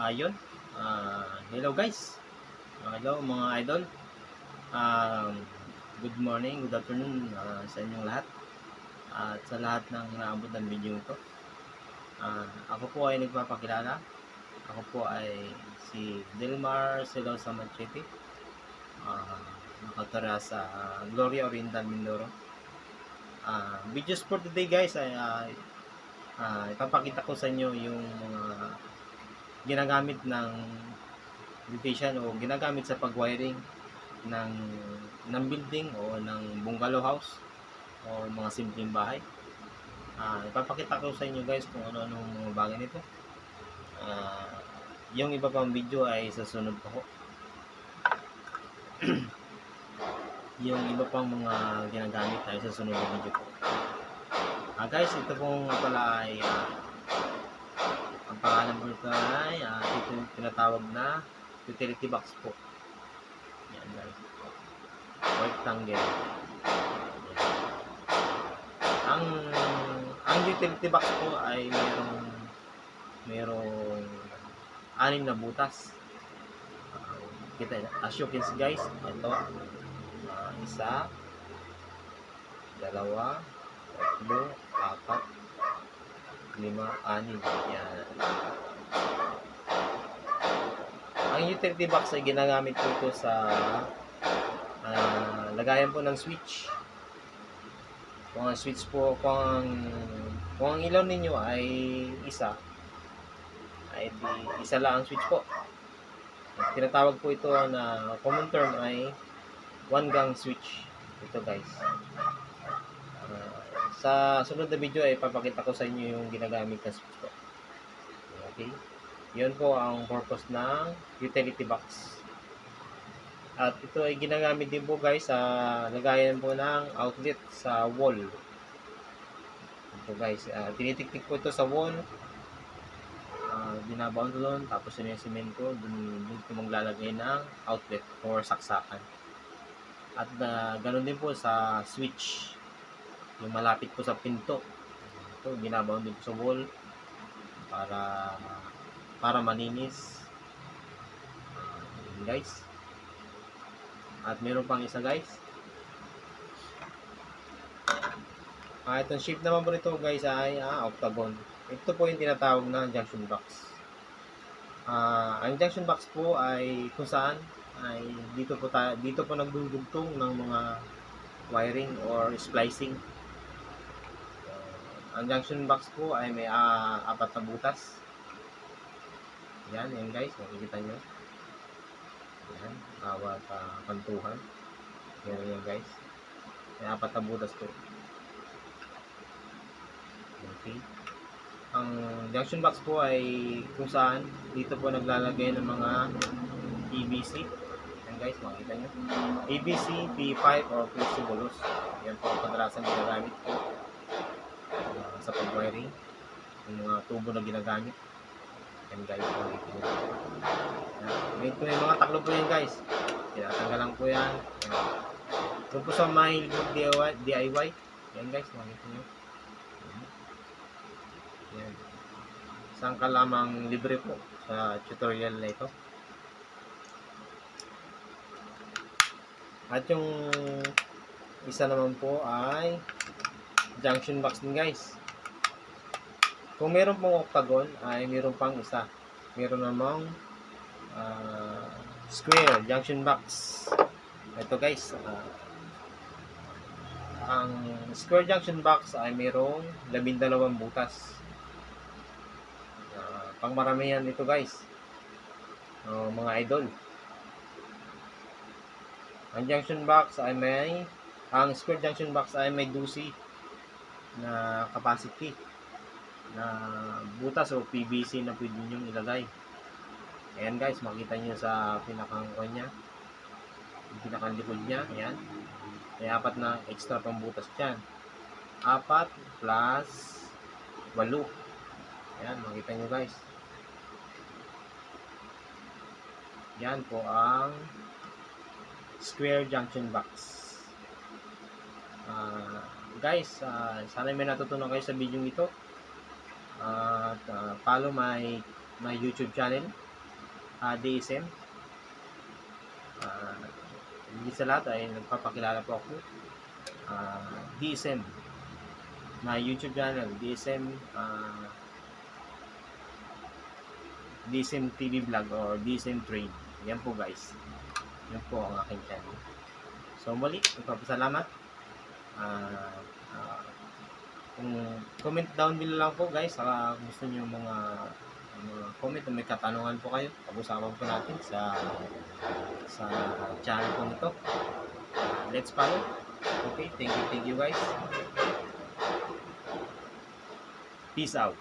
Ayun. Hello guys. Hello mga idol. Um, Good morning, good afternoon sa inyong lahat. At sa lahat ng naabot ng video ito. Ako po ay nagpapakilala. Ako po ay si Delmar Celosa Manchete. Nakatira sa Gloria Oriental, Mindoro. Videos for today guys ay ipapakita ko sa inyo yung mga ginagamit ng beautician o ginagamit sa pag-wiring ng building o ng bungalow house o mga simpleng bahay. Ipapakita ko sa inyo guys kung ano-ano mga bagay nito. Yung iba pang video ay sa sunod pa ko. Yung iba pang mga ginagamit ay sa sunod na video ko. Guys, ito pong pala ay ang pangalan po ito ay ito tinatawag na utility box po. Yan guys. Rectangle. Ang utility box po ay merong 6 na butas. Kita as you can see guys, ito isa, dalawa, tatlo, apat, 5, 6. Yan. Ang utility box ay ginagamit po ito sa lagayan po ng switch. Kung ang switch po, kung ang ilaw ninyo ay isa, ay isa lang ang switch po. Tinatawag po ito na common term ay one gang switch. Ito guys. Sa sunod na video ay papakita ko sa inyo yung ginagamit na switch po. Okay? Yun po ang purpose ng utility box. At ito ay ginagamit din po guys sa lagayan po ng outlet sa wall. Ito guys, tinitiktik po ito sa wall. Binabound doon, tapos yun yung semento, dun ito maglalagay ng outlet or saksakan. At ganoon din po sa switch, yung malapit po sa pinto. Ito, binabound din po sa wall para malinis. Guys. At meron pang isa guys. Itong shape naman po nito guys ay octagon. Ito po yung tinatawag na junction box. Ang junction box po ay kung saan ay dito po nagdudugtong ng mga wiring or splicing. Ang junction box po ay may 4 na butas. Yan guys, makikita nyo. Yan, bawat kantuhan. Yan guys. May 4 na butas po. Okay. Ang junction box po ay kung saan dito po naglalagay ng mga PVC. Yan guys, makikita nyo. PVC, P5 or flexibles. Yan po ang kadalasan ginagamit po sa pag-wiring. Yung mga tubo na ginagamit. Yan guys, makikita nyo. May mga taklo po yan guys. Tinatanggalan po yan. Doon po sa may DIY. Yan guys, makikita nyo. Yan. Isang ka lamang libre po sa tutorial na ito. At yung isa naman po ay junction box din guys. Kung meron pong octagon ay meron pang isa. Meron namang square junction box. Ito guys. Ang square junction box ay merong 12 butas. Pang maramihan ito guys, mga idol. Ang junction box ay ang square junction box ay may 12 na capacity na butas o PVC na pwede nyo ilagay. Ayan guys, makita nyo sa pinakang niya, yung pinakang likod nya. Ayan, may 4 na extra pang butas dyan. 4 plus 8. Ayan, makita nyo guys. Yan po ang square junction box. Guys, sana may natutunan kayo sa video ito. Follow my YouTube channel. DSM. Hindi sa lahat ay nagpapakilala po ako. DSM na YouTube channel, DSM TV Vlog or DSM Trade. Yan po guys. Yan po ang aking channel. So muli, nagpapasalamat. Kung comment down below lang po guys, saka gusto niyo mga comment o may katanungan po kayo, pag-usapan po natin sa channel po nito. Let's follow. Okay, thank you guys. Peace out.